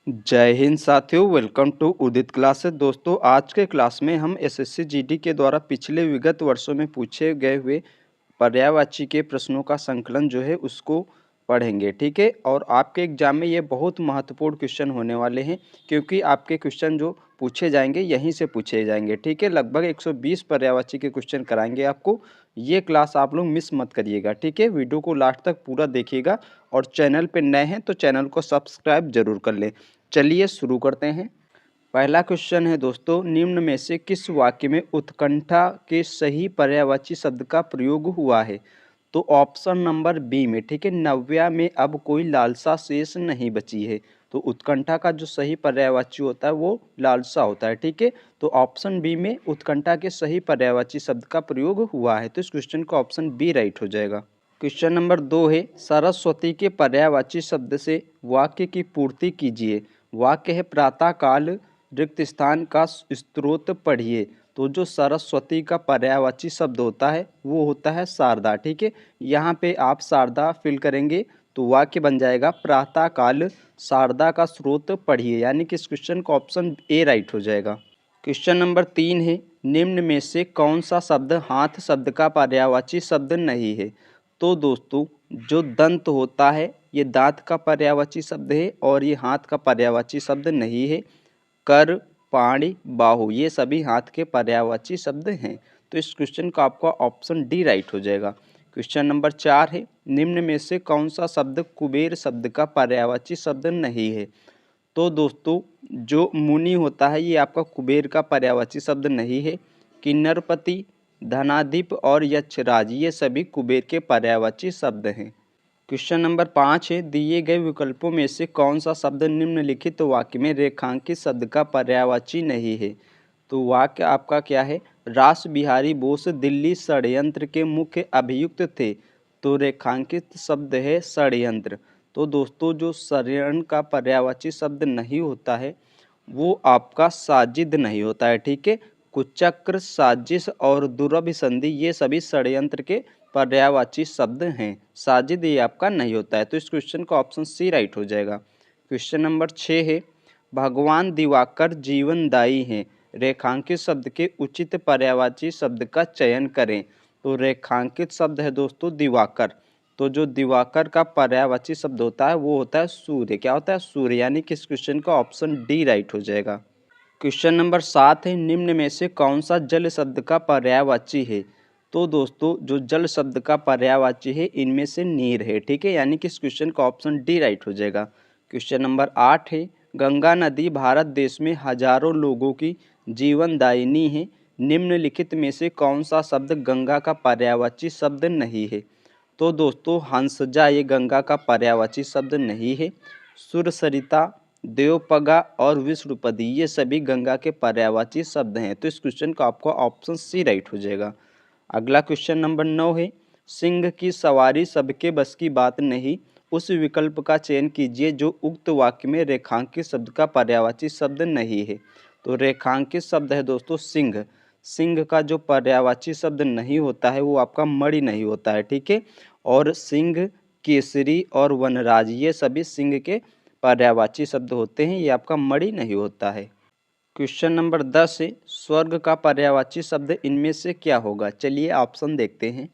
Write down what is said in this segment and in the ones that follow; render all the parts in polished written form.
जय हिंद साथियों, welcome to Udit classes. दोस्तों, आज के क्लास में हम एसएससी जीडी के द्वारा पिछले विगत वर्षों में पूछे गए हुए पर्यायवाची के प्रश्नों का संकलन जो है उसको पढ़ेंगे। ठीक है, और आपके एग्जाम में ये बहुत महत्वपूर्ण क्वेश्चन होने वाले हैं, क्योंकि आपके क्वेश्चन जो पूछे जाएंगे यहीं से पूछे जाएंगे। ठीक है, लगभग 120 पर्यायवाची के क्वेश्चन कराएंगे आपको। ये क्लास आप लोग मिस मत करिएगा। ठीक है, वीडियो को लास्ट तक पूरा देखिएगा, और चैनल पे नए हैं तो चैनल को सब्सक्राइब जरूर कर लें। चलिए शुरू करते हैं। पहला क्वेश्चन है दोस्तों, निम्न में से किस वाक्य में उत्कंठा के सही पर्यायवाची शब्द का प्रयोग हुआ है? तो ऑप्शन नंबर बी में, ठीक है, नव्या में अब कोई लालसा शेष नहीं बची है। तो उत्कंठा का जो सही पर्यायवाची होता है वो लालसा होता है। ठीक है, तो ऑप्शन बी में उत्कंठा के सही पर्यायवाची शब्द का प्रयोग हुआ है, तो इस क्वेश्चन का ऑप्शन बी राइट हो जाएगा। क्वेश्चन नंबर 2 है, सरस्वती के पर्यायवाची शब्द से वाक्य की पूर्ति कीजिए। वाक्य है, प्रातः काल रिक्त स्थान का स्रोत पढ़िए। तो जो सरस्वती का पर्यायवाची शब्द होता है वो होता है शारदा। ठीक है, यहाँ पे आप शारदा फिल करेंगे तो वाक्य बन जाएगा, प्रातः काल शारदा का स्रोत पढ़िए, यानी कि इस क्वेश्चन का ऑप्शन ए राइट हो जाएगा। क्वेश्चन नंबर 3 है, निम्न में से कौन सा शब्द हाथ शब्द का पर्यायवाची शब्द नहीं है? तो दोस्तों, जो दंत होता है ये दांत का पर्यायवाची शब्द है, और ये हाथ का पर्यायवाची शब्द नहीं है। कर, पाणी, बाहु ये सभी हाथ के पर्यायवाची शब्द हैं, तो इस क्वेश्चन का आपका ऑप्शन डी राइट हो जाएगा। क्वेश्चन नंबर 4 है, निम्न में से कौन सा शब्द कुबेर शब्द का पर्यायवाची शब्द नहीं है? तो दोस्तों, जो मुनि होता है ये आपका कुबेर का पर्यायवाची शब्द नहीं है। किन्नरपति, धनाधिप और यक्षराज ये सभी कुबेर के पर्यायवाची शब्द हैं। क्वेश्चन नंबर 5 है, दिए गए विकल्पों में से कौन सा शब्द निम्नलिखित वाक्य में रेखांकित शब्द का पर्यायवाची नहीं है? तो वाक्य आपका क्या है, रास बिहारी बोस दिल्ली षड्यंत्र के मुख्य अभियुक्त थे। तो रेखांकित शब्द है षड्यंत्र। तो दोस्तों, जो षड्यंत्र का पर्यायवाची शब्द नहीं होता है वो आपका साजिद नहीं होता है। ठीक है, कुचक्र, साजिश और दुरभिसंधि ये सभी षड्यंत्र के पर्यायवाची शब्द हैं। साजिद ये आपका नहीं होता है, तो इस क्वेश्चन का ऑप्शन सी राइट हो जाएगा। क्वेश्चन नंबर 6 है, भगवान दिवाकर जीवनदायी हैं। रेखांकित शब्द के उचित पर्यायवाची शब्द का चयन करें। तो रेखांकित शब्द है दोस्तों दिवाकर। तो जो दिवाकर का पर्यायवाची शब्द होता है वो होता है सूर्य। क्या होता है? सूर्य, यानी कि इस क्वेश्चन का ऑप्शन डी राइट हो जाएगा। क्वेश्चन नंबर 7 है, निम्न में से कौन सा जल शब्द का पर्यायवाची है? तो दोस्तों, जो जल शब्द का पर्यायवाची है इनमें से नीर है। ठीक है, यानी कि इस क्वेश्चन का ऑप्शन डी राइट हो जाएगा। क्वेश्चन नंबर 8 है, गंगा नदी भारत देश में हजारों लोगों की जीवनदायिनी है। निम्नलिखित में से कौन सा शब्द गंगा का पर्यायवाची शब्द नहीं है? तो दोस्तों, हंसजा ये गंगा का पर्यायवाची शब्द नहीं है। सुरसरिता, देवपगा और विष्णुपदी ये सभी गंगा के पर्यायवाची शब्द हैं, तो इस क्वेश्चन का आपका ऑप्शन सी राइट हो जाएगा। अगला क्वेश्चन नंबर 9 है, सिंह की सवारी सबके बस की बात नहीं, उस विकल्प का चयन कीजिए जो उक्त वाक्य में रेखांकित शब्द का पर्यायवाची शब्द नहीं है। तो रेखांकित शब्द है दोस्तों सिंह। सिंह का जो पर्यायवाची शब्द नहीं होता है वो आपका मणि नहीं होता है। ठीक है, और सिंह, केसरी और वनराज ये सभी सिंह के पर्यायवाची शब्द होते हैं, ये आपका मणि नहीं होता है। क्वेश्चन नंबर 10 है, स्वर्ग का पर्यायवाची शब्द इनमें से क्या होगा? चलिए ऑप्शन देखते हैं।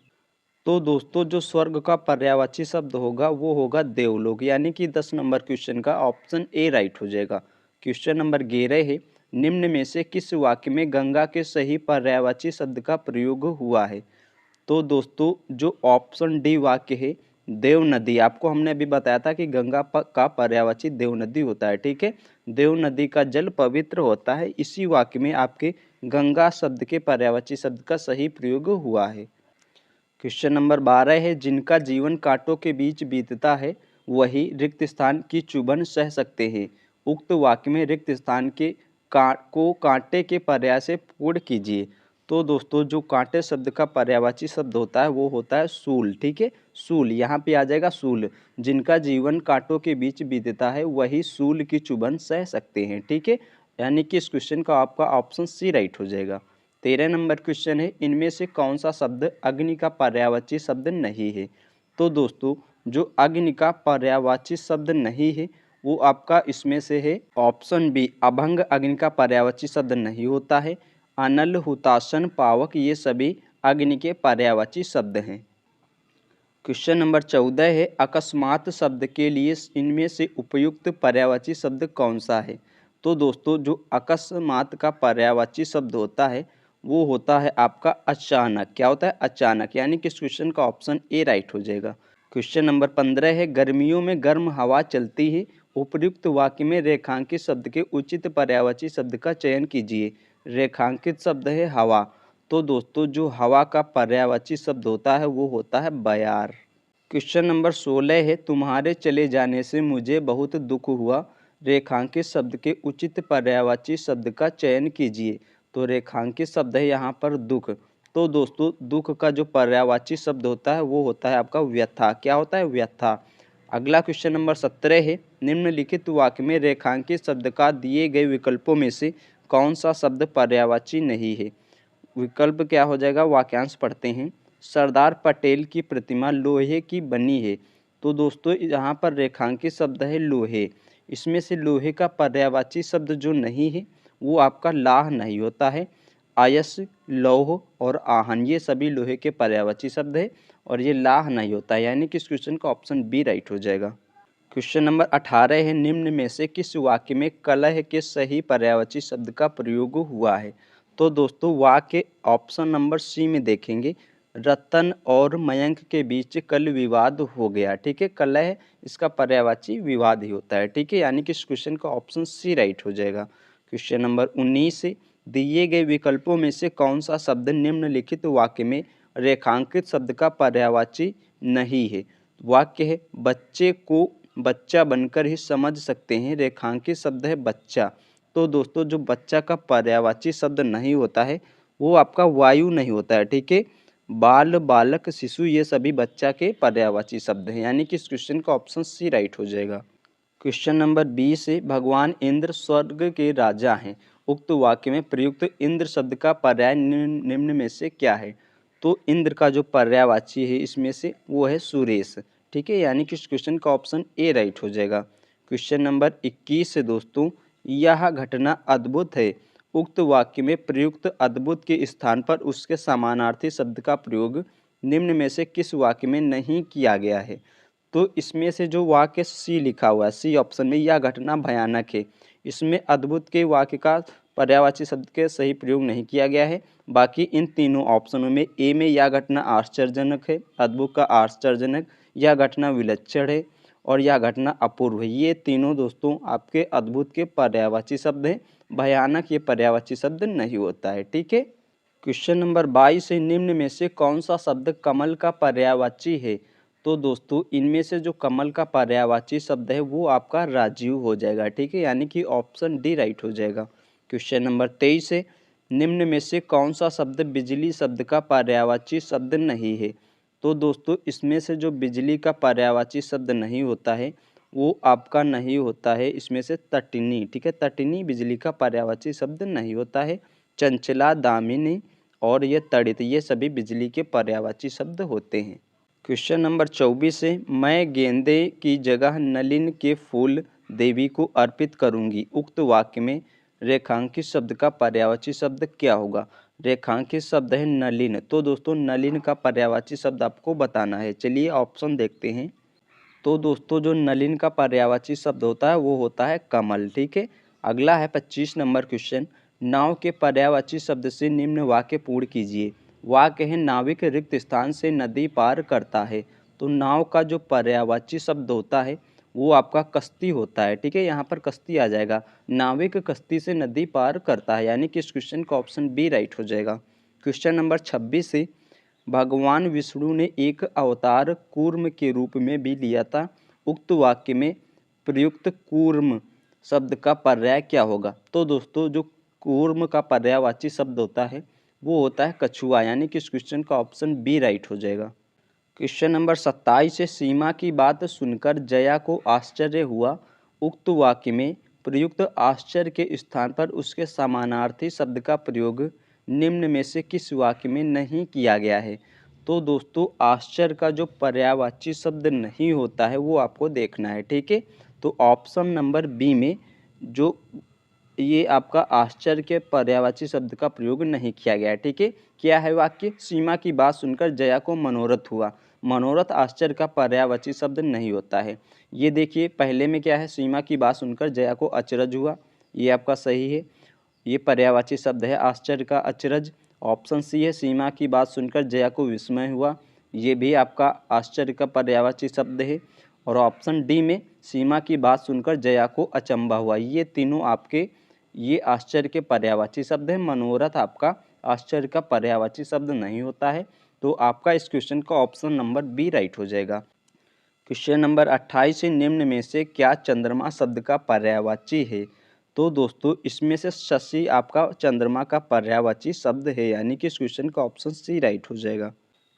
तो दोस्तों, जो स्वर्ग का पर्यायवाची शब्द होगा वो होगा देवलोक, यानी कि 10 नंबर क्वेश्चन का ऑप्शन ए राइट हो जाएगा। क्वेश्चन नंबर 11 है, निम्न में से किस वाक्य में गंगा के सही पर्यायवाची शब्द का प्रयोग हुआ है? तो दोस्तों, जो ऑप्शन डी वाक्य है देव नदी, आपको हमने अभी बताया था कि गंगा का पर्यायवाची देव नदी होता है। ठीक है, देव नदी का जल पवित्र होता है, इसी वाक्य में आपके गंगा शब्द के पर्यायवाची शब्द का सही प्रयोग हुआ है। क्वेश्चन नंबर 12 है, जिनका जीवन कांटों के बीच बीतता है वही रिक्त स्थान की चुभन सह सकते हैं। उक्त वाक्य में रिक्त स्थान के को कांटे के पर्याय से पूर्ण कीजिए। तो दोस्तों, जो कांटे शब्द का पर्यायवाची शब्द होता है वो होता है सूल। ठीक है, सूल यहाँ पे आ जाएगा सूल। जिनका जीवन कांटों के बीच बीतता है वही सूल की चुभन सह सकते हैं। ठीक है, यानी कि इस क्वेश्चन का आपका ऑप्शन सी राइट हो जाएगा। 13 नंबर क्वेश्चन है, इनमें से कौन सा शब्द अग्नि का पर्यायवाची शब्द नहीं है? तो दोस्तों, जो अग्नि का पर्यायवाची शब्द नहीं है वो आपका इसमें से है ऑप्शन बी, अभंग अग्नि का पर्यायवाची शब्द नहीं होता है। अनल, हुताशन, पावक ये सभी अग्नि के पर्यायवाची शब्द हैं। क्वेश्चन नंबर 14 है, अकस्मात शब्द के लिए इनमें से उपयुक्त पर्यायवाची शब्द कौन सा है। तो दोस्तों जो अकस्मात का पर्यायवाची शब्द होता है वो होता है आपका अचानक। क्या होता है? अचानक। यानी कि इस क्वेश्चन का ऑप्शन ए राइट हो जाएगा। क्वेश्चन नंबर 15 है, गर्मियों में गर्म हवा चलती है। उपयुक्त वाक्य में रेखांकित शब्द के उचित पर्यायवाची शब्द का चयन कीजिए। रेखांकित शब्द है हवा। तो दोस्तों जो हवा का पर्यायवाची शब्द होता है वो होता है बयार। क्वेश्चन नंबर 16 है, तुम्हारे चले जाने से मुझे बहुत दुख हुआ। रेखांकित शब्द के उचित पर्यायवाची शब्द का चयन कीजिए। तो रेखांकित शब्द है यहाँ पर दुख। तो दोस्तों दुख का जो पर्यायवाची शब्द होता है वो होता है आपका व्यथा। क्या होता है? व्यथा। अगला क्वेश्चन नंबर 17 है, निम्नलिखित वाक्य में रेखांकित शब्द का दिए गए विकल्पों में से कौन सा शब्द पर्यायवाची नहीं है। विकल्प क्या हो जाएगा? वाक्यांश पढ़ते हैं। सरदार पटेल की प्रतिमा लोहे की बनी है। तो दोस्तों यहाँ पर रेखांकित शब्द है लोहे। इसमें से लोहे का पर्यायवाची शब्द जो नहीं है वो आपका लाह नहीं होता है। आयस, लौह और आहन ये सभी लोहे के पर्यायवाची शब्द है और ये लाह नहीं होता है। यानी कि इस क्वेश्चन का ऑप्शन बी राइट हो जाएगा। क्वेश्चन नंबर 18 है, निम्न में से किस वाक्य में कलह के सही पर्यायवाची शब्द का प्रयोग हुआ है। तो दोस्तों वाक्य ऑप्शन नंबर सी में देखेंगे, रतन और मयंक के बीच कल विवाद हो गया। ठीक है, कलह इसका पर्यायवाची विवाद ही होता है। ठीक है, यानी कि इस क्वेश्चन का ऑप्शन सी राइट हो जाएगा। क्वेश्चन नंबर 19 है, दिए गए विकल्पों में से कौन सा शब्द निम्नलिखित वाक्य में रेखांकित शब्द का पर्यायवाची नहीं है। वाक्य है, बच्चे को बच्चा बनकर ही समझ सकते हैं। रेखांकित शब्द है बच्चा। तो दोस्तों जो बच्चा का पर्यायवाची शब्द नहीं होता है वो आपका वायु नहीं होता है। ठीक है, बाल, बालक, शिशु ये सभी बच्चा के पर्यायवाची शब्द हैं। यानी कि इस क्वेश्चन का ऑप्शन सी राइट हो जाएगा। क्वेश्चन नंबर 20 है, भगवान इंद्र स्वर्ग के राजा हैं। उक्त वाक्य में प्रयुक्त इंद्र शब्द का पर्याय निम्न में से क्या है। तो इंद्र का जो पर्यायवाची है इसमें से वो है सुरेश। ठीक है, यानी कि इस क्वेश्चन का ऑप्शन ए राइट हो जाएगा। क्वेश्चन नंबर 21 है दोस्तों, यह घटना अद्भुत है। उक्त वाक्य में प्रयुक्त अद्भुत के स्थान पर उसके समानार्थी शब्द का प्रयोग निम्न में से किस वाक्य में नहीं किया गया है। तो इसमें से जो वाक्य सी लिखा हुआ है, सी ऑप्शन में, यह घटना भयानक है, इसमें अद्भुत के वाक्य का पर्यायवाची शब्द के सही प्रयोग नहीं किया गया है। बाकी इन तीनों ऑप्शनों में ए में यह घटना आश्चर्यजनक है, अद्भुत का आश्चर्यजनक, यह घटना विलक्षण है और यह घटना अपूर्व है। ये तीनों दोस्तों आपके अद्भुत के पर्यायवाची शब्द हैं। भयानक ये पर्यायवाची शब्द नहीं होता है। ठीक है, क्वेश्चन नंबर 22 है, निम्न में से कौन सा शब्द कमल का पर्यायवाची है। तो दोस्तों इनमें से जो कमल का पर्यायवाची शब्द है वो आपका राजीव हो जाएगा। ठीक है, यानी कि ऑप्शन डी राइट हो जाएगा। क्वेश्चन नंबर 23 है, निम्न में से कौन सा शब्द बिजली शब्द का पर्यायवाची शब्द नहीं है। तो दोस्तों इसमें से जो बिजली का पर्यायवाची शब्द नहीं होता है वो आपका नहीं होता है इसमें से तटिनी। ठीक है, तटिनी बिजली का पर्यायवाची शब्द नहीं होता है। चंचला, दामिनी और ये तड़ित ये सभी बिजली के पर्यायवाची शब्द होते हैं। क्वेश्चन नंबर 24 है, मैं गेंदे की जगह नलिन के फूल देवी को अर्पित करूंगी। उक्त वाक्य में रेखांकित शब्द का पर्यायवाची शब्द क्या होगा। रेखांकित शब्द है नलिन। तो दोस्तों नलिन का पर्यायवाची शब्द आपको बताना है। चलिए ऑप्शन देखते हैं। तो दोस्तों जो नलिन का पर्यायवाची शब्द होता है वो होता है कमल। ठीक है, अगला है 25 नंबर क्वेश्चन, नाव के पर्यायवाची शब्द से निम्न वाक्य पूर्ण कीजिए। वाक्य है, नाविक रिक्त स्थान से नदी पार करता है। तो नाव का जो पर्यायवाची शब्द होता है वो आपका कश्ती होता है। ठीक है, यहाँ पर कश्ती आ जाएगा। नाविक कश्ती से नदी पार करता है, यानी कि इस क्वेश्चन का ऑप्शन बी राइट हो जाएगा। क्वेश्चन नंबर 26 से, भगवान विष्णु ने एक अवतार कूर्म के रूप में भी लिया था। उक्त वाक्य में प्रयुक्त कूर्म शब्द का पर्याय क्या होगा। तो दोस्तों जो कूर्म का पर्यायवाची शब्द होता है वो होता है कछुआ, यानी कि इस क्वेश्चन का ऑप्शन बी राइट हो जाएगा। क्वेश्चन नंबर 27 से, सीमा की बात सुनकर जया को आश्चर्य हुआ। उक्त वाक्य में प्रयुक्त आश्चर्य के स्थान पर उसके समानार्थी शब्द का प्रयोग निम्न में से किस वाक्य में नहीं किया गया है। तो दोस्तों आश्चर्य का जो पर्यायवाची शब्द नहीं होता है वो आपको देखना है। ठीक है, तो ऑप्शन नंबर बी में जो ये आपका आश्चर्य के पर्यायवाची शब्द का प्रयोग नहीं किया गया है। ठीक है, क्या है वाक्य? सीमा की बात सुनकर जया को मनोरथ हुआ। मनोरथ आश्चर्य का पर्यायवाची शब्द नहीं होता है। ये देखिए पहले में क्या है, सीमा की बात सुनकर जया को अचरज हुआ, ये आपका सही है, ये पर्यायवाची शब्द है आश्चर्य का अचरज। ऑप्शन सी है, सीमा की बात सुनकर जया को विस्मय हुआ, ये भी आपका आश्चर्य का पर्यायवाची शब्द है। और ऑप्शन डी में सीमा की बात सुनकर जया को अचंभा हुआ, ये तीनों आपके ये आश्चर्य के पर्यायवाची शब्द है। मनोरथ आपका आश्चर्य का पर्यायवाची शब्द नहीं होता है। तो आपका इस क्वेश्चन का ऑप्शन नंबर बी राइट हो जाएगा। क्वेश्चन नंबर 28 है, निम्न में से क्या चंद्रमा शब्द का पर्यायवाची है? तो दोस्तों इसमें से शशि आपका चंद्रमा का पर्यायवाची शब्द है, यानी कि इस क्वेश्चन का ऑप्शन सी राइट हो जाएगा।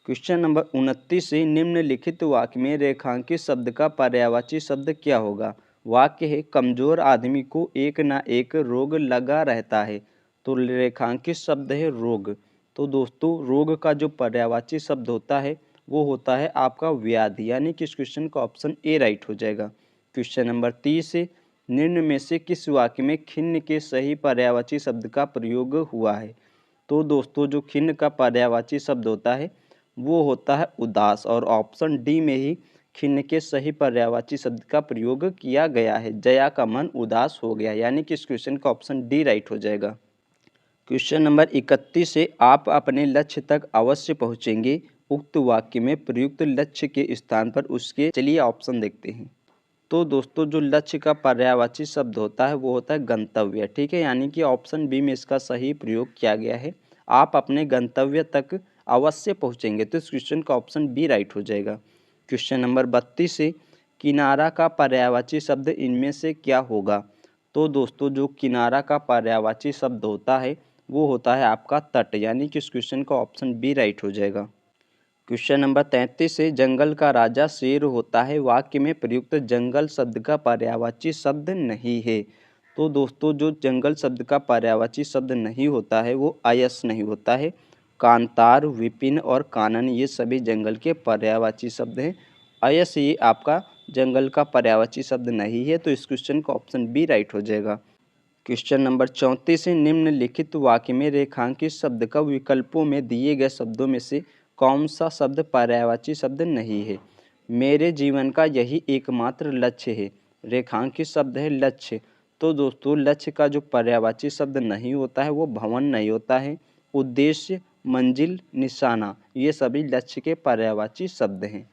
क्वेश्चन नंबर 29 है, निम्नलिखित वाक्य में रेखांकित शब्द का पर्यायवाची शब्द क्या होगा? वाक्य है, कमजोर आदमी को एक ना एक रोग लगा रहता है। तो रेखांकित शब्द है रोग। तो दोस्तों रोग का जो पर्यायवाची शब्द होता है वो होता है आपका व्याधि, यानी कि इस क्वेश्चन का ऑप्शन ए राइट हो जाएगा। क्वेश्चन नंबर 30 है, निम्न में से किस वाक्य में खिन्न के सही पर्यायवाची शब्द का प्रयोग हुआ है? तो दोस्तों जो खिन्न का पर्यायवाची शब्द होता है वो होता है उदास, और ऑप्शन डी में ही खिन्न के सही पर्यायवाची शब्द का प्रयोग किया गया है। जया का मन उदास हो गया, यानी कि इस क्वेश्चन का ऑप्शन डी राइट हो जाएगा। क्वेश्चन नंबर 31 से आप अपने लक्ष्य तक अवश्य पहुंचेंगे, उक्त वाक्य में प्रयुक्त लक्ष्य के स्थान पर उसके, चलिए ऑप्शन देखते हैं। तो दोस्तों जो लक्ष्य का पर्यायवाची शब्द होता है वो होता है गंतव्य। ठीक है, यानी कि ऑप्शन बी में इसका सही प्रयोग किया गया है। आप अपने गंतव्य तक अवश्य पहुंचेंगे, तो इस क्वेश्चन का ऑप्शन बी राइट हो जाएगा। क्वेश्चन नंबर 32 से किनारा का पर्यायवाची शब्द इनमें से क्या होगा? तो दोस्तों जो किनारा का पर्यायवाची शब्द होता है वो होता है आपका तट, यानी कि इस क्वेश्चन का ऑप्शन बी राइट हो जाएगा। क्वेश्चन नंबर 33 से जंगल का राजा शेर होता है, वाक्य में प्रयुक्त जंगल शब्द का पर्यायवाची शब्द नहीं है। तो दोस्तों जो जंगल शब्द का पर्यायवाची शब्द नहीं होता है वो अयस नहीं होता है। कांतार, विपिन और कानन ये सभी जंगल के पर्यायवाची शब्द हैं। अयस ये आपका जंगल का पर्यायवाची शब्द नहीं है, तो इस क्वेश्चन का ऑप्शन बी राइट हो जाएगा। क्वेश्चन नंबर 34 है, निम्नलिखित वाक्य में रेखांकित शब्द का विकल्पों में दिए गए शब्दों में से कौन सा शब्द पर्यायवाची शब्द नहीं है? मेरे जीवन का यही एकमात्र लक्ष्य है, रेखांकित शब्द है लक्ष्य। तो दोस्तों लक्ष्य का जो पर्यायवाची शब्द नहीं होता है वो भवन नहीं होता है। उद्देश्य, मंजिल, निशाना ये सभी लक्ष्य के पर्यायवाची शब्द हैं।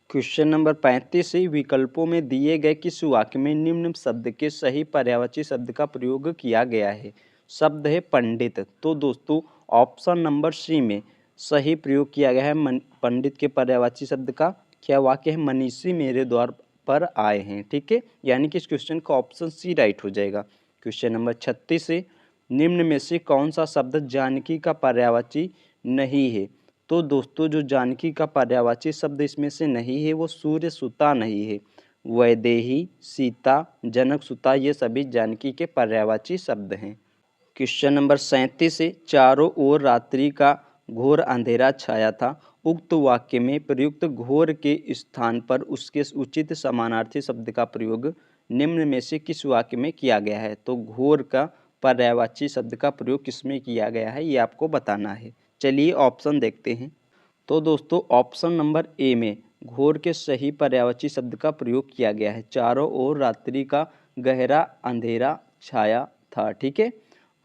क्वेश्चन नंबर 35 है, विकल्पों में दिए गए किस वाक्य में निम्न शब्द के सही पर्यायवाची शब्द का प्रयोग किया गया है? शब्द है पंडित। तो दोस्तों ऑप्शन नंबर सी में सही प्रयोग किया गया है पंडित के पर्यायवाची शब्द का। क्या वाक्य है? मनीषी मेरे द्वार पर आए हैं। ठीक है, यानी कि इस क्वेश्चन का ऑप्शन सी राइट हो जाएगा। क्वेश्चन नंबर 36 है, निम्न में से कौन सा शब्द जानकी का पर्यायवाची नहीं है? तो दोस्तों जो जानकी का पर्यायवाची शब्द इसमें से नहीं है वो सूर्य सुता नहीं है। वैदेही, सीता, जनक सुता ये सभी जानकी के पर्यायवाची शब्द हैं। क्वेश्चन नंबर 37 से चारों ओर रात्रि का घोर अंधेरा छाया था, उक्त वाक्य में प्रयुक्त घोर के स्थान पर उसके उचित समानार्थी शब्द का प्रयोग निम्न में से किस वाक्य में किया गया है? तो घोर का पर्यायवाची शब्द का प्रयोग किसमें किया गया है ये आपको बताना है। चलिए ऑप्शन देखते हैं। तो दोस्तों ऑप्शन नंबर ए में घोर के सही पर्यायवाची शब्द का प्रयोग किया गया है। चारों ओर रात्रि का गहरा अंधेरा छाया था। ठीक है,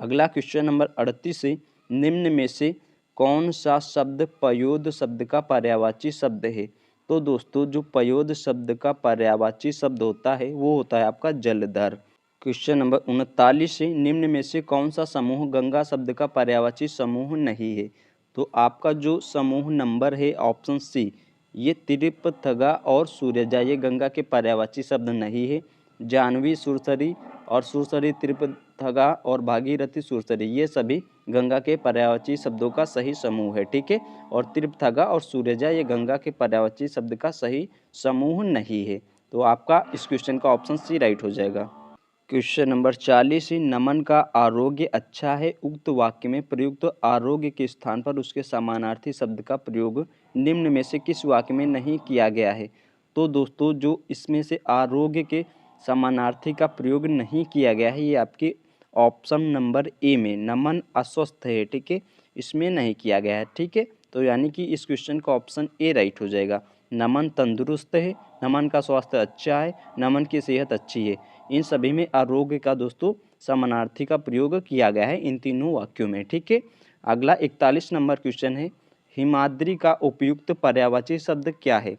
अगला क्वेश्चन नंबर 38 से निम्न में से कौन सा शब्द पयोद शब्द का पर्यायवाची शब्द है? तो दोस्तों जो पयोद शब्द का पर्यायवाची शब्द होता है वो होता है आपका जलधर। क्वेश्चन नंबर 39 से निम्न में से कौन सा समूह गंगा शब्द का पर्यायवाची समूह नहीं है? तो आपका जो समूह नंबर है ऑप्शन सी, ये तिरुपथगा और सूर्यजा ये गंगा के पर्यायवाची शब्द नहीं है। जाह्नवी सुरसरी और सुरसरी तिरुपथगा और भागीरथी सुरसरी ये सभी गंगा के पर्यायवाची शब्दों का सही समूह है। ठीक है, और तिरुपथगा और सूर्यजा ये गंगा के पर्यायवाची शब्द का सही समूह नहीं है। तो आपका इस क्वेश्चन का ऑप्शन सी राइट हो जाएगा। क्वेश्चन नंबर 40 ही, नमन का आरोग्य अच्छा है, उक्त वाक्य में प्रयुक्त आरोग्य के स्थान पर उसके समानार्थी शब्द का प्रयोग निम्न में से किस वाक्य में नहीं किया गया है? तो दोस्तों जो इसमें से आरोग्य के समानार्थी का प्रयोग नहीं किया गया है, ये आपके ऑप्शन नंबर ए में नमन अस्वस्थ है, ठीक है, इसमें नहीं किया गया है, ठीक है। तो यानी कि इस क्वेश्चन का ऑप्शन ए राइट हो जाएगा। नमन तंदुरुस्त है, नमन का स्वास्थ्य अच्छा है, नमन की सेहत अच्छी है, इन सभी में आरोग्य का दोस्तों समानार्थी का प्रयोग किया गया है इन तीनों वाक्यों में, ठीक है। अगला 41 नंबर क्वेश्चन है, हिमाद्री का उपयुक्त पर्यायवाची शब्द क्या है।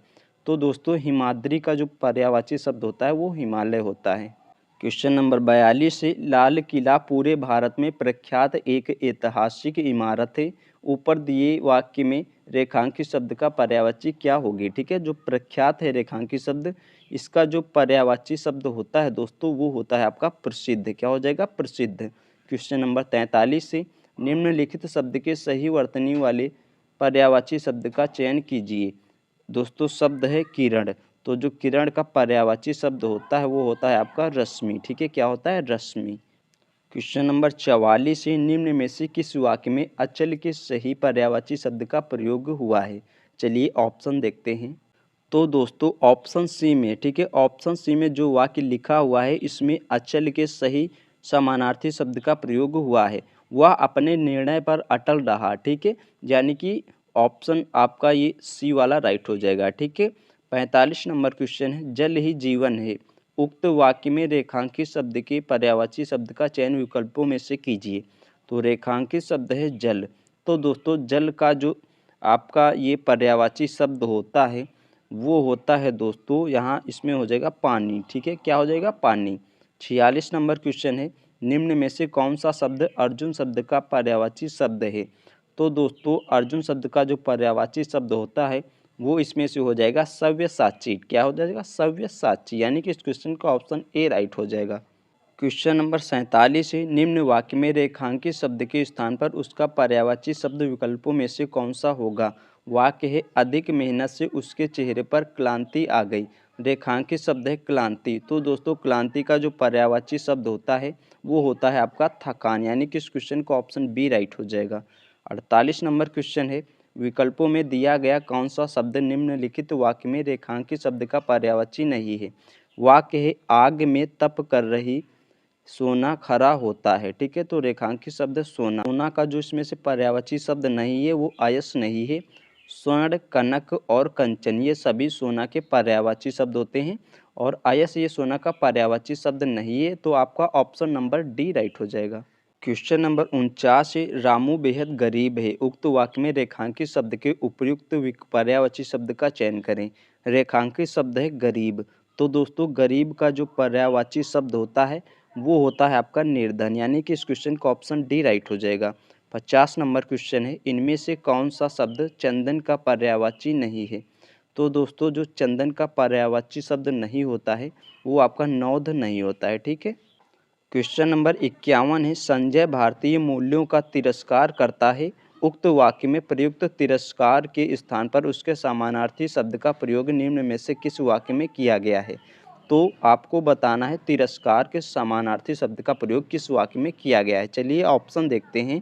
तो दोस्तों हिमाद्री का जो पर्यायवाची शब्द होता है वो हिमालय होता है। क्वेश्चन नंबर 42 है, लाल किला पूरे भारत में प्रख्यात एक ऐतिहासिक इमारत है, ऊपर दिए वाक्य में रेखांकित शब्द का पर्यायवाची क्या होगी, ठीक है। जो प्रख्यात है रेखांकित शब्द, इसका जो पर्यायवाची शब्द होता है दोस्तों वो होता है आपका प्रसिद्ध, क्या हो जाएगा, प्रसिद्ध। क्वेश्चन नंबर 43 से निम्नलिखित शब्द के सही वर्तनी वाले पर्यायवाची शब्द का चयन कीजिए। दोस्तों शब्द है किरण, तो जो किरण का पर्यायवाची शब्द होता है वो होता है आपका रश्मि, ठीक है, क्या होता है, रश्मि। क्वेश्चन नंबर 44 है, निम्न में से किस वाक्य में अचल के सही पर्यायवाची शब्द का प्रयोग हुआ है। चलिए ऑप्शन देखते हैं। तो दोस्तों ऑप्शन सी में, ठीक है, ऑप्शन सी में जो वाक्य लिखा हुआ है इसमें अचल के सही समानार्थी शब्द का प्रयोग हुआ है, वह अपने निर्णय पर अटल रहा, ठीक है, यानी कि ऑप्शन आपका ये सी वाला राइट हो जाएगा, ठीक है। 45 नंबर क्वेश्चन है, जल ही जीवन है, उक्त वाक्य में रेखांकित शब्द के पर्यायवाची शब्द का चयन विकल्पों में से कीजिए। तो रेखांकित शब्द है जल, तो दोस्तों जल का जो आपका ये पर्यायवाची शब्द होता है वो होता है दोस्तों यहाँ इसमें हो जाएगा पानी, ठीक है, क्या हो जाएगा, पानी। 46 नंबर क्वेश्चन है, निम्न में से कौन सा शब्द अर्जुन शब्द का पर्यायवाची शब्द है। तो दोस्तों अर्जुन शब्द का जो पर्यायवाची शब्द होता है वो इसमें से हो जाएगा सव्यसाची, क्या हो जाएगा, सव्यसाची, यानी कि इस क्वेश्चन का ऑप्शन ए राइट हो जाएगा। क्वेश्चन नंबर 47 है, निम्न वाक्य में रेखांकित शब्द के स्थान पर उसका पर्यायवाची शब्द विकल्पों में से कौन सा होगा। वाक्य है, अधिक मेहनत से उसके चेहरे पर क्लांति आ गई, रेखांकित शब्द है क्लांति, तो दोस्तों क्लांति का जो पर्यायवाची शब्द होता है वो होता है आपका थकान, यानी कि इस क्वेश्चन का ऑप्शन बी राइट हो जाएगा। 48 नंबर क्वेश्चन है, विकल्पों में दिया गया कौन सा शब्द निम्नलिखित वाक्य में रेखांकित शब्द का पर्यायवाची नहीं है। वाक्य है, आग में तप कर रही सोना खरा होता है, ठीक है, तो रेखांकित शब्द सोना, सोना का जो इसमें से पर्यायवाची शब्द नहीं है वो आयस नहीं है। स्वर्ण, कनक और कंचन ये सभी सोना के पर्यायवाची शब्द होते हैं और आयस ये सोना का पर्यायवाची शब्द नहीं है, तो आपका ऑप्शन नंबर डी राइट हो जाएगा। क्वेश्चन नंबर 49 है, रामू बेहद गरीब है, उक्त वाक्य में रेखांकित शब्द के उपयुक्त पर्यायवाची शब्द का चयन करें। रेखांकित शब्द है गरीब, तो दोस्तों गरीब का जो पर्यायवाची शब्द होता है वो होता है आपका निर्धन, यानी कि इस क्वेश्चन का ऑप्शन डी राइट हो जाएगा। 50 नंबर क्वेश्चन है, इनमें से कौन सा शब्द चंदन का पर्यायवाची नहीं है। तो दोस्तों जो चंदन का पर्यायवाची शब्द नहीं होता है वो आपका नौध नहीं होता है, ठीक है। क्वेश्चन नंबर 51 है, संजय भारतीय मूल्यों का तिरस्कार करता है, उक्त वाक्य में प्रयुक्त तिरस्कार के स्थान पर उसके समानार्थी शब्द का प्रयोग निम्न में से किस वाक्य में किया गया है। तो आपको बताना है तिरस्कार के समानार्थी शब्द का प्रयोग किस वाक्य में किया गया है। चलिए ऑप्शन देखते हैं।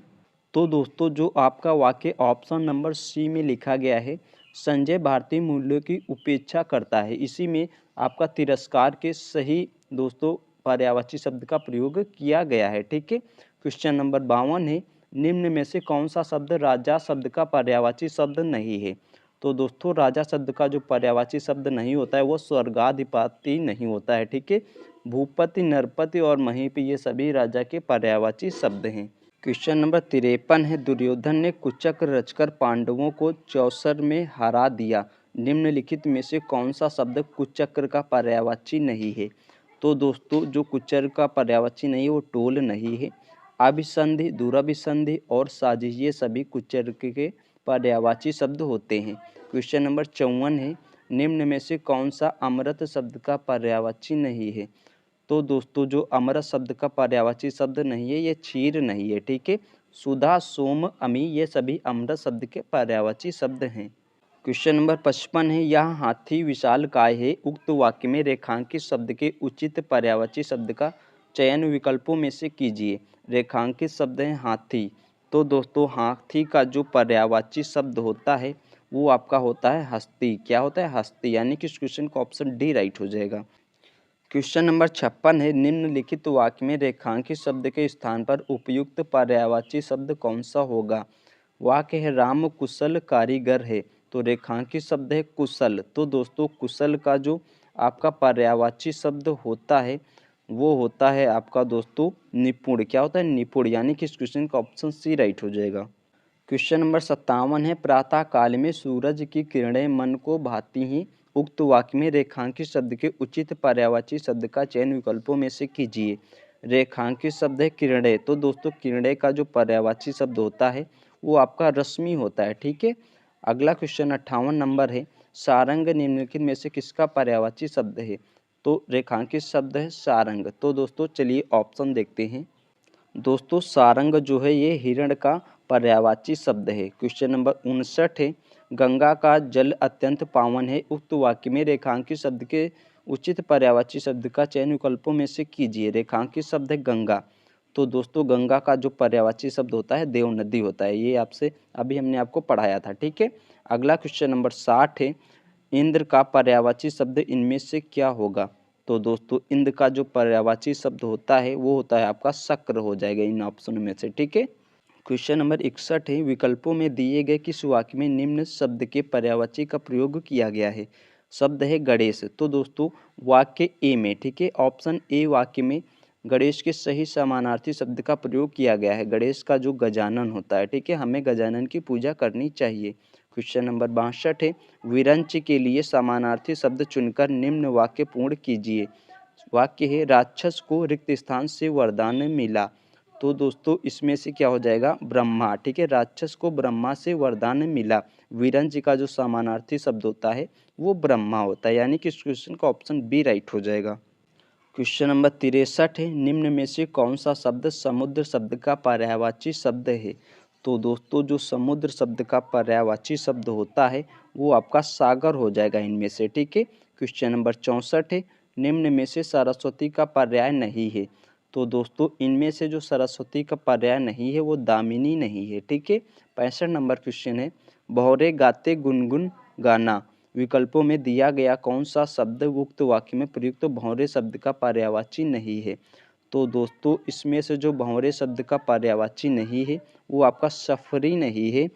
तो दोस्तों जो आपका वाक्य ऑप्शन नंबर सी में लिखा गया है, संजय भारतीय मूल्यों की उपेक्षा करता है, इसी में आपका तिरस्कार के सही दोस्तों पर्यायवाची शब्द का प्रयोग किया गया है, ठीक है। क्वेश्चन नंबर 52 है, निम्न में से कौन सा शब्द राजा शब्द का पर्यायवाची शब्द नहीं है। तो दोस्तों राजा शब्द का जो पर्यायवाची शब्द नहीं होता है वो स्वर्गाधिपति नहीं होता है, ठीक है। भूपति, नरपति और महीपति ये सभी राजा के पर्यायवाची शब्द हैं। क्वेश्चन नंबर 53 है, दुर्योधन ने कुचक्र रचकर पांडवों को चौसर में हरा दिया, निम्नलिखित में से कौन सा शब्द कुचक्र का पर्यायवाची नहीं है। तो दोस्तों जो कुचक्र का पर्यायवाची नहीं है वो टोल नहीं है। अभिसंधि, दुराभिसंधि और साजिश ये सभी कुचक्र के पर्यायवाची शब्द होते हैं। क्वेश्चन नंबर 54 है, निम्न में से कौन सा अमृत शब्द का पर्यायवाची नहीं है। तो दोस्तों जो अमृत शब्द का पर्यायवाची शब्द नहीं है ये क्षीर नहीं है, ठीक है। सुधा, सोम, अमी ये सभी अमृत शब्द के पर्यायवाची शब्द हैं। क्वेश्चन नंबर 55 है, यह हाथी विशालकाय है, उक्त वाक्य में रेखांकित शब्द के उचित पर्यायवाची शब्द का चयन विकल्पों में से कीजिए। रेखांकित शब्द है हाथी, तो दोस्तों हाथी का जो पर्यायवाची शब्द होता है वो आपका होता है हस्ती, क्या होता है, हस्ती, यानी कि इस क्वेश्चन का ऑप्शन डी राइट हो जाएगा। क्वेश्चन नंबर 56 है, निम्नलिखित वाक्य में रेखांकित शब्द के स्थान पर उपयुक्त पर्यायवाची शब्द कौन सा होगा। वाक्य है राम कुशल कारीगर है, तो रेखांकित शब्द है कुशल। तो दोस्तों कुशल का जो आपका पर्यायवाची शब्द होता है वो होता है आपका दोस्तों निपुण। क्या होता है? निपुण। यानी कि इस क्वेश्चन का ऑप्शन सी राइट हो जाएगा। क्वेश्चन नंबर 57 है, प्रातः काल में सूरज की किरणें मन को भाती ही। उक्त वाक्य में रेखांकित शब्द के उचित पर्यायवाची शब्द का चयन विकल्पों में से कीजिए। रेखांकित शब्द है किरणें, तो दोस्तों किरणें का जो पर्यायवाची शब्द होता है वो आपका रश्मि होता है। ठीक है। अगला क्वेश्चन 58 नंबर है, सारंग निम्नलिखित में से किसका पर्यायवाची शब्द है। तो रेखांकित शब्द है सारंग। तो दोस्तों चलिए ऑप्शन देखते हैं। दोस्तों सारंग जो है ये हिरण का पर्यायवाची शब्द है। क्वेश्चन नंबर 59 है, गंगा का जल अत्यंत पावन है। उक्त वाक्य में रेखांकित शब्द के उचित पर्यायवाची शब्द का चयन विकल्पों में से कीजिए। रेखांकित शब्द है गंगा, तो दोस्तों गंगा का जो पर्यायवाची शब्द होता है देव नदी होता है। ये आपसे अभी हमने आपको पढ़ाया था। ठीक है। अगला क्वेश्चन नंबर 60 है, इंद्र का पर्यायवाची शब्द इनमें से क्या होगा। तो दोस्तों इंद्र का जो पर्यायवाची शब्द होता है वो होता है आपका शक्र हो जाएगा इन ऑप्शन में से। ठीक है। क्वेश्चन नंबर 61 है, विकल्पों में दिए गए किस वाक्य में निम्न शब्द के पर्यायवाची का प्रयोग किया गया है। शब्द है गणेश। तो दोस्तों वाक्य ए में, ठीक है, ऑप्शन ए वाक्य में गणेश के सही समानार्थी शब्द का प्रयोग किया गया है। गणेश का जो गजानन होता है, ठीक है, हमें गजानन की पूजा करनी चाहिए। क्वेश्चन नंबर 62 है, विरंच के लिए समानार्थी शब्द चुनकर निम्न वाक्य पूर्ण कीजिए। वाक्य है राक्षस को रिक्त स्थान से वरदान मिला। तो दोस्तों इसमें से क्या हो जाएगा ब्रह्मा। ठीक है, राक्षस को ब्रह्मा से वरदान मिला। विरंच का जो समानार्थी शब्द होता है वो ब्रह्मा होता है। यानी कि इस क्वेश्चन का ऑप्शन बी राइट हो जाएगा। क्वेश्चन नंबर 63 है, निम्न में से कौन सा शब्द समुद्र शब्द का पर्यायवाची शब्द है। तो दोस्तों जो समुद्र शब्द का पर्यायवाची शब्द होता है वो आपका सागर हो जाएगा इनमें से। ठीक है। क्वेश्चन नंबर 64 है, निम्न में से सरस्वती का पर्याय नहीं है। तो दोस्तों इनमें से जो सरस्वती का पर्याय नहीं है वो दामिनी नहीं है। ठीक है। 65 नंबर क्वेश्चन है, भौरे गाते गुनगुन गाना। विकल्पों में दिया गया कौन सा शब्द उक्त वाक्य में प्रयुक्त भौरे शब्द का पर्यायवाची नहीं है। तो दोस्तों इसमें से जो भौरे शब्द का पर्यायवाची नहीं है वो आपका सफरी नहीं है।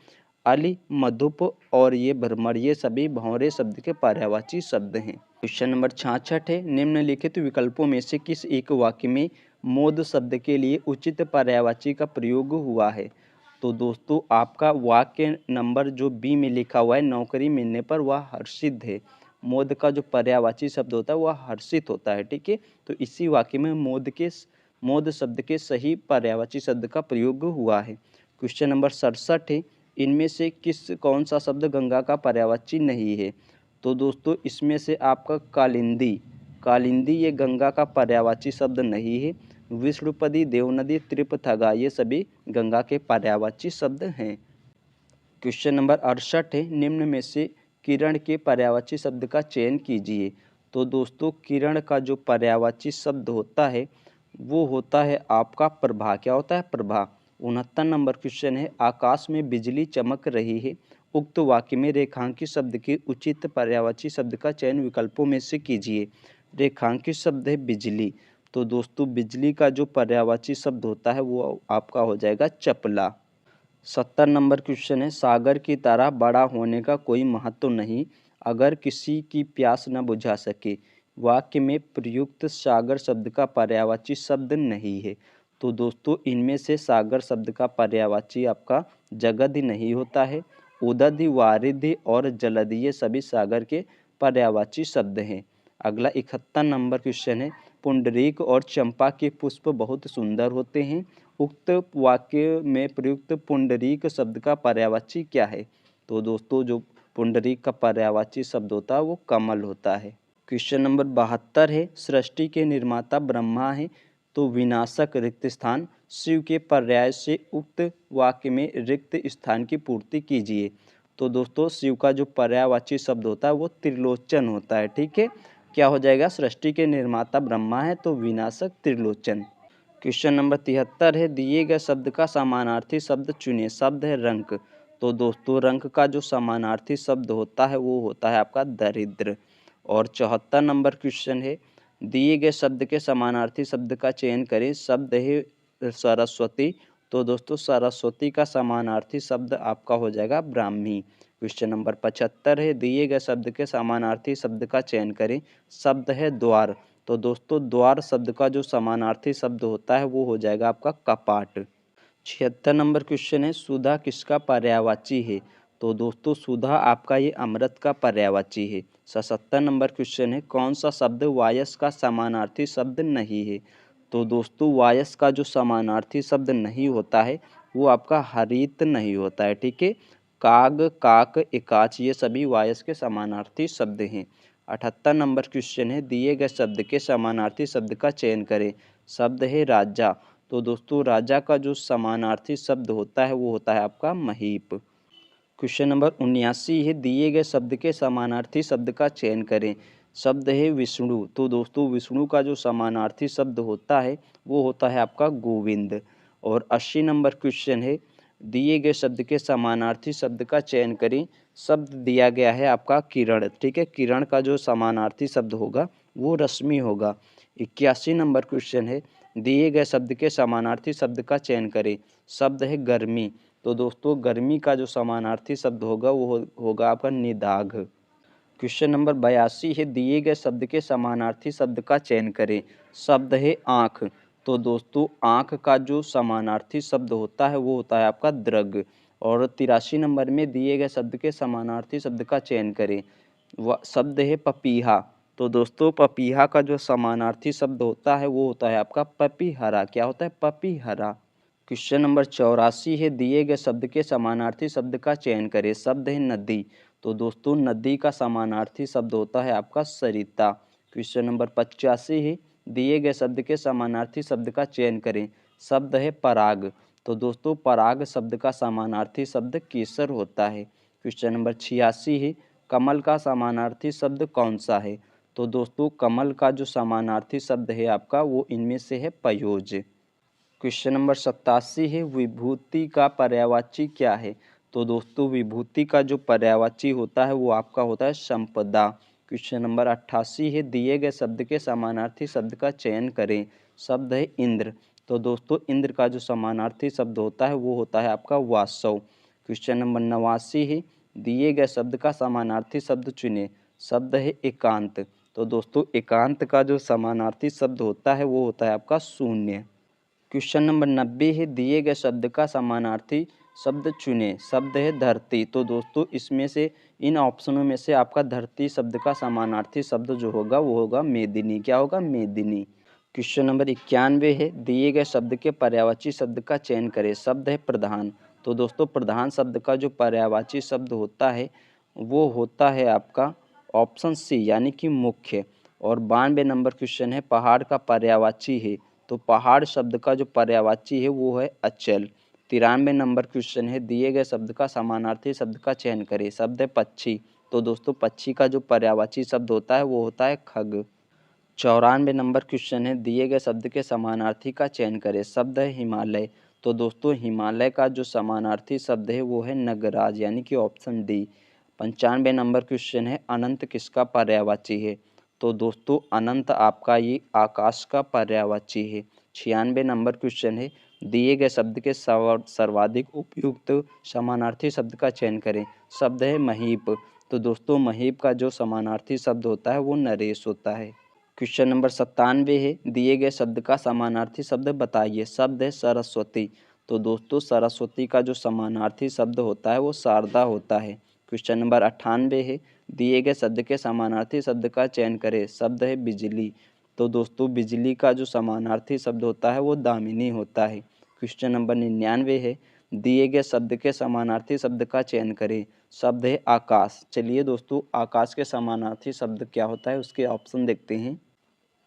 अली, मधुप और ये भ्रमर, ये सभी भौरे शब्द के पर्यायवाची शब्द हैं। क्वेश्चन नंबर 66 है, निम्नलिखित विकल्पों में से किस एक वाक्य में मोद शब्द के लिए उचित पर्यायवाची का प्रयोग हुआ है। तो दोस्तों आपका वाक्य नंबर जो बी में लिखा हुआ है, नौकरी मिलने पर वह हर्षित है। मोद का जो पर्यायवाची शब्द होता है वह हर्षित होता है। ठीक है। तो इसी वाक्य में मोद शब्द के सही पर्यायवाची शब्द का प्रयोग हुआ है। क्वेश्चन नंबर 67 है, इनमें से कौन सा शब्द गंगा का पर्यायवाची नहीं है। तो दोस्तों इसमें से आपका कालिंदी ये गंगा का पर्यायवाची शब्द नहीं है। विष्णुपदी, देवनदी, त्रिपथगा ये सभी गंगा के पर्यायवाची शब्द हैं। क्वेश्चन नंबर 68 है, निम्न में से किरण के पर्यायवाची शब्द का चयन कीजिए। तो दोस्तों किरण का जो पर्यायवाची शब्द होता है वो होता है आपका प्रभा। क्या होता है? प्रभा। 69 नंबर क्वेश्चन है, आकाश में बिजली चमक रही है। उक्त वाक्य में रेखांकित शब्द के उचित पर्यायवाची शब्द का चयन विकल्पों में से कीजिए। रेखांकित शब्द है बिजली, तो दोस्तों बिजली का जो पर्यायवाची शब्द होता है वो आपका हो जाएगा चपला। 70 नंबर क्वेश्चन है, सागर की तरह बड़ा होने का कोई महत्व नहीं अगर किसी की प्यास न बुझा सके। वाक्य में प्रयुक्त सागर शब्द का पर्यायवाची शब्द नहीं है। तो दोस्तों इनमें से सागर शब्द का पर्यायवाची आपका जगधि नहीं होता है। उदधि, वारिधि और जलधि ये सभी सागर के पर्यायवाची शब्द हैं। अगला 71 नंबर क्वेश्चन है, पुंडरीक और चंपा के पुष्प बहुत सुंदर होते हैं। उक्त वाक्य में प्रयुक्त पुंडरीक शब्द का पर्यायवाची क्या है। तो दोस्तों जो पुंडरीक का पर्यायवाची शब्द होता है वो कमल होता है। क्वेश्चन नंबर 72 है, सृष्टि के निर्माता ब्रह्मा है तो विनाशक रिक्त स्थान। शिव के पर्याय से उक्त वाक्य में रिक्त स्थान की पूर्ति कीजिए। तो दोस्तों शिव का जो पर्यायवाची शब्द होता है वो त्रिलोचन होता है। ठीक है। क्या हो जाएगा? सृष्टि के निर्माता ब्रह्मा है तो विनाशक त्रिलोचन। क्वेश्चन नंबर 73 है, दिए गए शब्द का समानार्थी शब्द चुनिए। शब्द है रंक। तो दोस्तों रंक का जो समानार्थी शब्द होता है वो होता है आपका दरिद्र। और 74 नंबर क्वेश्चन है, दिए गए शब्द के समानार्थी शब्द का चयन करें। शब्द है सरस्वती, तो दोस्तों सरस्वती का समानार्थी शब्द आपका हो जाएगा ब्राह्मी। क्वेश्चन नंबर 75 है, दिए गए शब्द के समानार्थी शब्द का चयन करें। शब्द है द्वार, तो दोस्तों द्वार शब्द का जो समानार्थी शब्द होता है वो हो जाएगा आपका कपाट। 76 नंबर क्वेश्चन है, सुधा किसका पर्यायवाची है? तो दोस्तों सुधा आपका ये अमृत का पर्यायवाची है। 77 नंबर क्वेश्चन है, कौन सा शब्द वायस का समानार्थी शब्द नहीं है? तो दोस्तों वायस का जो समानार्थी शब्द नहीं होता है वो आपका हरित नहीं होता है, ठीक है। काग, काक, एकाच ये सभी वायस के समानार्थी शब्द हैं। 78 नंबर क्वेश्चन है, दिए गए शब्द के समानार्थी शब्द का चयन करें। शब्द है राजा, तो दोस्तों राजा का जो समानार्थी शब्द होता है वो होता है आपका महीप। क्वेश्चन नंबर 79 है, दिए गए शब्द के समानार्थी शब्द का चयन करें। शब्द है विष्णु, तो दोस्तों विष्णु का जो समानार्थी शब्द होता है वो होता है आपका गोविंद। और 80 नंबर क्वेश्चन है, दिए गए शब्द के समानार्थी शब्द का चयन करें। शब्द दिया गया है आपका किरण, ठीक है। किरण का जो समानार्थी शब्द होगा वो रश्मि होगा। 81 नंबर क्वेश्चन है, दिए गए शब्द के समानार्थी शब्द का चयन करें। शब्द है गर्मी, तो दोस्तों गर्मी का जो समानार्थी शब्द होगा वो होगा आपका निदाघ। क्वेश्चन नंबर 82 है, दिए गए शब्द के समानार्थी शब्द का चयन करें। शब्द है आँख, तो दोस्तों आँख का जो समानार्थी शब्द होता है वो होता है आपका दृग। और 83 नंबर में दिए गए शब्द के समानार्थी शब्द का चयन करें। वह शब्द है पपीहा, तो दोस्तों पपीहा का जो समानार्थी शब्द होता है वो होता है आपका पपीहरा। क्या होता है? पपीहरा। क्वेश्चन नंबर 84 है, दिए गए शब्द के समानार्थी शब्द का चयन करें। शब्द है नदी, तो दोस्तों नदी का समानार्थी शब्द होता है आपका सरिता। क्वेश्चन नंबर 85 है, दिए गए शब्द के समानार्थी शब्द का चयन करें। शब्द है पराग, तो दोस्तों पराग शब्द का समानार्थी शब्द केसर होता है। क्वेश्चन नंबर 86 है, कमल का समानार्थी शब्द कौन सा है? तो दोस्तों कमल का जो समानार्थी शब्द है आपका वो इनमें से है पयोज। क्वेश्चन नंबर 87 है, विभूति का पर्यायवाची क्या है? तो दोस्तों विभूति का जो पर्यायवाची होता है वो आपका होता है संपदा। क्वेश्चन नंबर 88 है, दिए गए शब्द के समानार्थी शब्द का चयन करें। शब्द है इंद्र, तो दोस्तों इंद्र का जो समानार्थी शब्द होता है वो होता है आपका वासव। क्वेश्चन नंबर 89 है, दिए गए शब्द का समानार्थी शब्द चुने। शब्द है एकांत, तो दोस्तों एकांत का जो समानार्थी शब्द होता है वो होता है आपका शून्य। क्वेश्चन नंबर 90 है, दिए गए शब्द का समानार्थी शब्द चुनें। शब्द है धरती, तो दोस्तों इसमें से इन ऑप्शनों में से आपका धरती शब्द का समानार्थी शब्द जो होगा वो होगा मेदिनी। क्या होगा? मेदिनी। क्वेश्चन नंबर 91 है, दिए गए शब्द के पर्यायवाची शब्द का चयन करें। शब्द है प्रधान, तो दोस्तों प्रधान शब्द का जो पर्यायवाची शब्द होता है वो होता है आपका ऑप्शन सी यानी कि मुख्य। और 92 नंबर क्वेश्चन है, पहाड़ का पर्यायवाची है। तो पहाड़ शब्द का जो पर्यायवाची है वो है अचल। 93 नंबर क्वेश्चन है, दिए गए शब्द का समानार्थी शब्द का चयन करें। शब्द है पक्षी, तो दोस्तों पक्षी का जो पर्यायवाची शब्द होता है वो होता है खग। 94 नंबर क्वेश्चन है, दिए गए शब्द के समानार्थी का चयन करें। शब्द है हिमालय, तो दोस्तों हिमालय का जो समानार्थी शब्द है वो है नगराज यानी कि ऑप्शन डी। 95 नंबर क्वेश्चन है, अनंत किसका पर्यायवाची है? तो दोस्तों अनंत आपका ये आकाश का पर्यायवाची है। 96 नंबर क्वेश्चन है, दिए गए शब्द के सर्वाधिक उपयुक्त समानार्थी शब्द का चयन करें। शब्द है महीप, तो दोस्तों महीप का जो समानार्थी शब्द होता है वो नरेश होता है। क्वेश्चन नंबर 97 है, दिए गए शब्द का समानार्थी शब्द बताइए। शब्द है सरस्वती, तो दोस्तों सरस्वती का जो समानार्थी शब्द होता है वो शारदा होता है। क्वेश्चन नंबर 98 है, दिए गए शब्द के समानार्थी शब्द का चयन करें। शब्द है बिजली, तो दोस्तों बिजली का जो समानार्थी शब्द होता है वो दामिनी होता है। क्वेश्चन नंबर 99 है, दिए गए शब्द के समानार्थी शब्द का चयन करें। शब्द है आकाश। चलिए दोस्तों आकाश के समानार्थी शब्द क्या होता है उसके ऑप्शन देखते हैं।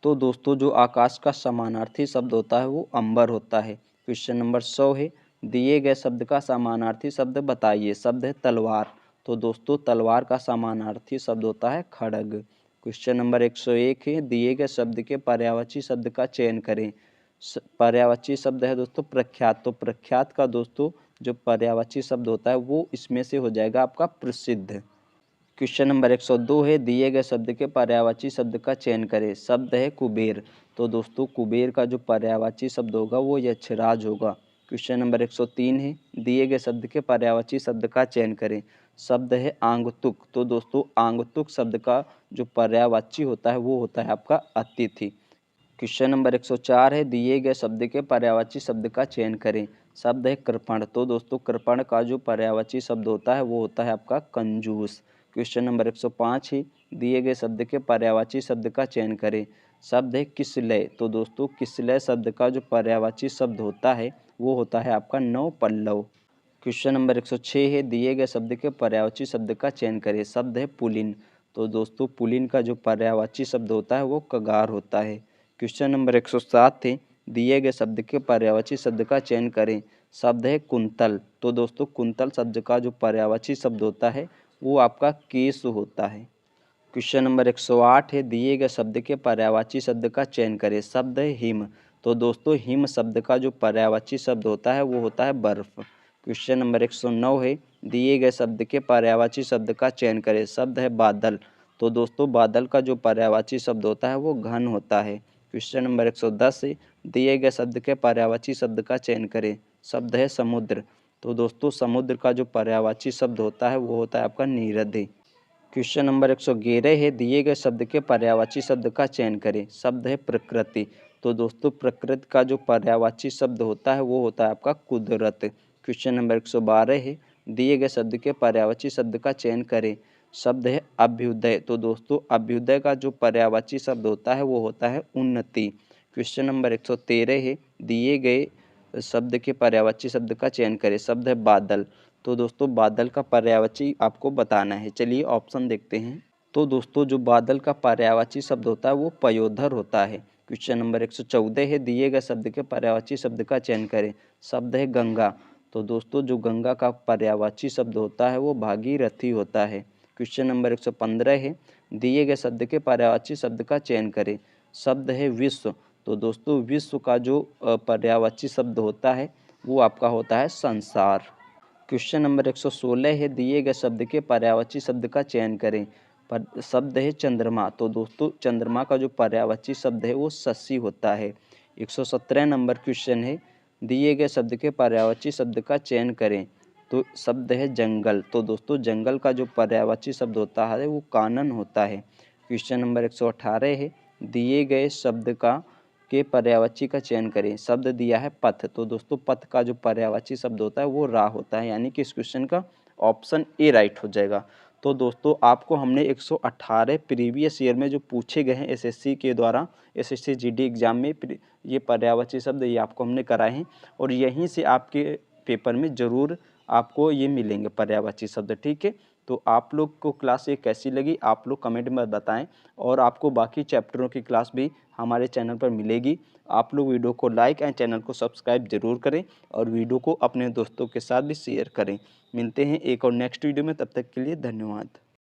तो दोस्तों जो आकाश का समानार्थी शब्द होता है वो अंबर होता है। क्वेश्चन नंबर 100 है, दिए गए शब्द का समानार्थी शब्द बताइए। शब्द है तलवार, तो दोस्तों तलवार का समानार्थी शब्द होता है खड़ग। क्वेश्चन नंबर 101 है, दिए गए शब्द के पर्यायवाची शब्द का चयन करें। पर्यायवाची शब्द है दोस्तों प्रख्यात, तो प्रख्यात का दोस्तों जो पर्यायवाची शब्द होता है वो इसमें से हो जाएगा आपका प्रसिद्ध। क्वेश्चन नंबर 102 है, दिए गए शब्द के पर्यायवाची शब्द का चयन करें। शब्द है कुबेर। तो दोस्तों कुबेर का जो पर्यायवाची शब्द होगा वो यक्षराज होगा। क्वेश्चन नंबर 103 है, दिए गए शब्द के पर्यायवाची शब्द का चयन करें। शब्द है आगंतुक। तो दोस्तों आगंतुक शब्द का जो पर्यायवाची होता है वो होता है आपका अतिथि। क्वेश्चन नंबर 104 है, दिए गए शब्द के पर्यायवाची शब्द का चयन करें। शब्द है कृपण। तो दोस्तों कृपण का जो पर्यायवाची शब्द होता है वो होता है आपका कंजूस। क्वेश्चन नंबर 105 है, दिए गए शब्द के पर्यायवाची शब्द का चयन करें। शब्द है किसलय। तो दोस्तों किसलय शब्द का जो पर्यायवाची शब्द होता है वो होता है आपका नवपल्लव। क्वेश्चन नंबर 106 है, दिए गए शब्द के पर्यायवाची शब्द का चयन करें। शब्द है पुलिन। तो दोस्तों पुलिन का जो पर्यायवाची शब्द होता है वो कगार होता है। क्वेश्चन नंबर 107 है, दिए गए शब्द के पर्यायवाची शब्द का चयन करें। शब्द है कुंतल। तो दोस्तों कुंतल शब्द का जो पर्यायवाची शब्द होता है वो आपका केश होता है। क्वेश्चन नंबर 108 है, दिए गए शब्द के पर्यायवाची शब्द का चयन करें। शब्द है हिम। तो दोस्तों हिम शब्द का जो पर्यायवाची शब्द होता है वो होता है बर्फ। क्वेश्चन नंबर 109 है, दिए गए शब्द के पर्यायवाची शब्द का चयन करें। शब्द है बादल। तो दोस्तों बादल का जो पर्यायवाची शब्द होता है वो घन होता है। क्वेश्चन नंबर 110 है, दिए गए शब्द के पर्यायवाची शब्द का चयन करें। शब्द है समुद्र। तो दोस्तों समुद्र का जो पर्यायवाची शब्द होता है वो होता है आपका नीरद। क्वेश्चन नंबर 111 है, दिए गए शब्द के पर्यायवाची शब्द का चयन करें। शब्द है प्रकृति। तो दोस्तों प्रकृति का जो पर्यायवाची शब्द होता है वो होता है आपका कुदरत। क्वेश्चन नंबर 112 है, दिए गए शब्द के पर्यायवाची शब्द का चयन करें। शब्द है अभ्युदय। तो दोस्तों अभ्युदय का जो पर्यायवाची शब्द होता है वो होता है उन्नति। क्वेश्चन नंबर 113 है, दिए गए शब्द के पर्यायवाची शब्द का चयन करें। शब्द है बादल। तो दोस्तों बादल का पर्यायवाची आपको बताना है। चलिए ऑप्शन देखते हैं। तो दोस्तों जो बादल का पर्यायवाची शब्द होता है वो पयोधर होता है। क्वेश्चन नंबर 114 है, दिए गए शब्द के पर्यायवाची शब्द का चयन करें। शब्द है गंगा। तो दोस्तों जो गंगा का पर्यायवाची शब्द होता है वो भागीरथी होता है। क्वेश्चन नंबर 115 है, दिए गए शब्द के पर्यायवाची शब्द का चयन करें। शब्द है विश्व। तो दोस्तों विश्व का जो पर्यायवाची शब्द होता है वो आपका होता है संसार। क्वेश्चन नंबर 116 है, दिए गए शब्द के पर्यायवाची शब्द का चयन करें। पर शब्द है चंद्रमा। तो दोस्तों चंद्रमा का जो पर्यायवाची शब्द है वो शशि होता है। 117 नंबर क्वेश्चन है, दिए गए शब्द के पर्यायवाची शब्द का चयन करें। तो शब्द है जंगल। तो दोस्तों जंगल का जो पर्यायवाची शब्द होता है वो कानन होता है। क्वेश्चन नंबर 118 है, दिए गए शब्द का के पर्यायवाची का चयन करें। शब्द दिया है पथ। तो दोस्तों पथ का जो पर्यायवाची शब्द होता है वो राह होता है, यानी कि इस क्वेश्चन का ऑप्शन ए राइट हो जाएगा। तो दोस्तों आपको हमने 118 प्रीवियस ईयर में जो पूछे गए हैं एसएससी के द्वारा, एसएससी जीडी एग्जाम में ये पर्यायवाची शब्द ये आपको हमने कराए हैं और यहीं से आपके पेपर में ज़रूर आपको ये मिलेंगे पर्यायवाची शब्द। ठीक है, तो आप लोग को क्लास ये कैसी लगी आप लोग कमेंट में बताएं और आपको बाकी चैप्टरों की क्लास भी हमारे चैनल पर मिलेगी। आप लोग वीडियो को लाइक एंड चैनल को सब्सक्राइब जरूर करें और वीडियो को अपने दोस्तों के साथ भी शेयर करें। मिलते हैं एक और नेक्स्ट वीडियो में, तब तक के लिए धन्यवाद।